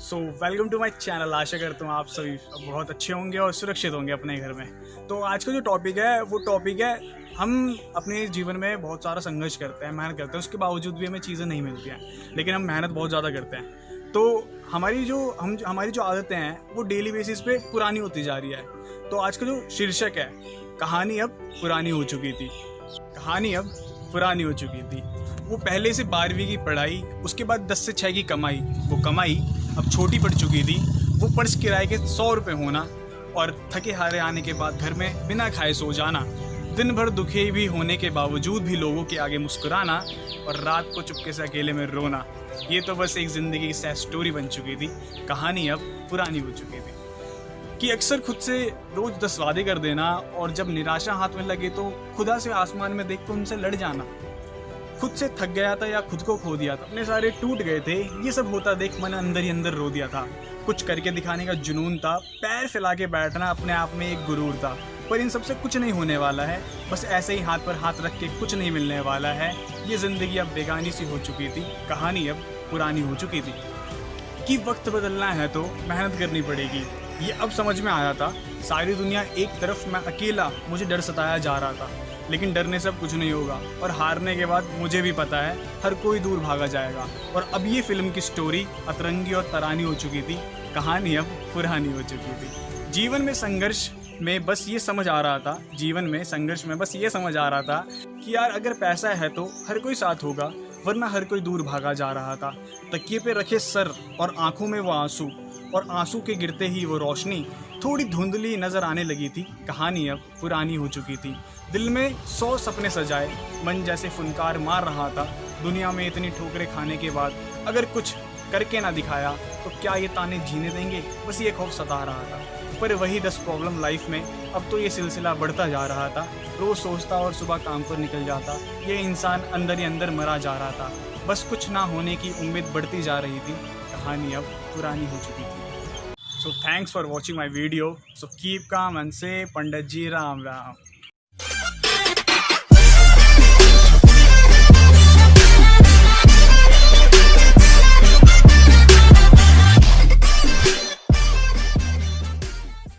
So welcome to my channel. आशा करता हूँ आप सभी बहुत अच्छे होंगे और सुरक्षित होंगे अपने घर में। तो आज का जो टॉपिक है वो टॉपिक है, हम अपने जीवन में बहुत सारा संघर्ष करते हैं, मेहनत करते हैं, उसके बावजूद भी हमें चीज़ें नहीं मिलती हैं, लेकिन हम मेहनत बहुत ज़्यादा करते हैं। तो हमारी जो आदतें हैं वो डेली बेसिस पे पुरानी होती जा रही है। तो आज का जो शीर्षक है, कहानी अब पुरानी हो चुकी थी। कहानी अब पुरानी हो चुकी थी। वो पहले से 12वीं की पढ़ाई, उसके बाद 10 से 6 की कमाई, वो कमाई अब छोटी पड़ चुकी थी। वो पर्स किराए के 100 रुपये होना और थके हारे आने के बाद घर में बिना खाए सो जाना, दिन भर दुखी भी होने के बावजूद भी लोगों के आगे मुस्कुराना और रात को चुपके से अकेले में रोना, ये तो बस एक ज़िंदगी की सैड स्टोरी बन चुकी थी। कहानी अब पुरानी हो चुकी थी। कि अक्सर खुद से रोज़ 10 वादे कर देना और जब निराशा हाथ में लगे तो खुदा से आसमान में देख कर उनसे लड़ जाना। खुद से थक गया था या खुद को खो दिया था, अपने सारे टूट गए थे, ये सब होता देख मन अंदर ही अंदर रो दिया था। कुछ करके दिखाने का जुनून था, पैर फैला के बैठना अपने आप में एक गुरूर था। पर इन सबसे कुछ नहीं होने वाला है, बस ऐसे ही हाथ पर हाथ रख के कुछ नहीं मिलने वाला है। ये ज़िंदगी अब बेगानी सी हो चुकी थी, कहानी अब पुरानी हो चुकी थी। कि वक्त बदलना है तो मेहनत करनी पड़ेगी, ये अब समझ में आया था। सारी दुनिया एक तरफ, मैं अकेला, मुझे डर सताया जा रहा था, लेकिन डरने से अब कुछ नहीं होगा। और हारने के बाद मुझे भी पता है हर कोई दूर भागा जाएगा। और अब ये फिल्म की स्टोरी अतरंगी और तरानी हो चुकी थी, कहानी अब पुरानी हो चुकी थी। जीवन में संघर्ष में बस ये समझ आ रहा था कि यार अगर पैसा है तो हर कोई साथ होगा, वरना हर कोई दूर भागा जा रहा था। तकिए पे रखे सर और आंखों में वो आंसू, और आंसू के गिरते ही वो रोशनी थोड़ी धुंधली नज़र आने लगी थी। कहानी अब पुरानी हो चुकी थी। दिल में 100 सपने सजाए, मन जैसे फुनकार मार रहा था। दुनिया में इतनी ठोकरें खाने के बाद अगर कुछ करके ना दिखाया तो क्या ये ताने जीने देंगे, बस ये खौफ सता रहा था। पर वही 10 प्रॉब्लम लाइफ में, अब तो ये सिलसिला बढ़ता जा रहा था। रोज़ सोचता और सुबह काम पर निकल जाता, ये इंसान अंदर ही अंदर मरा जा रहा था। बस कुछ ना होने की उम्मीद बढ़ती जा रही थी, कहानी अब पुरानी हो चुकी थी। So thanks for watching my video. So keep calm and say Pandit Ji Ram Ram.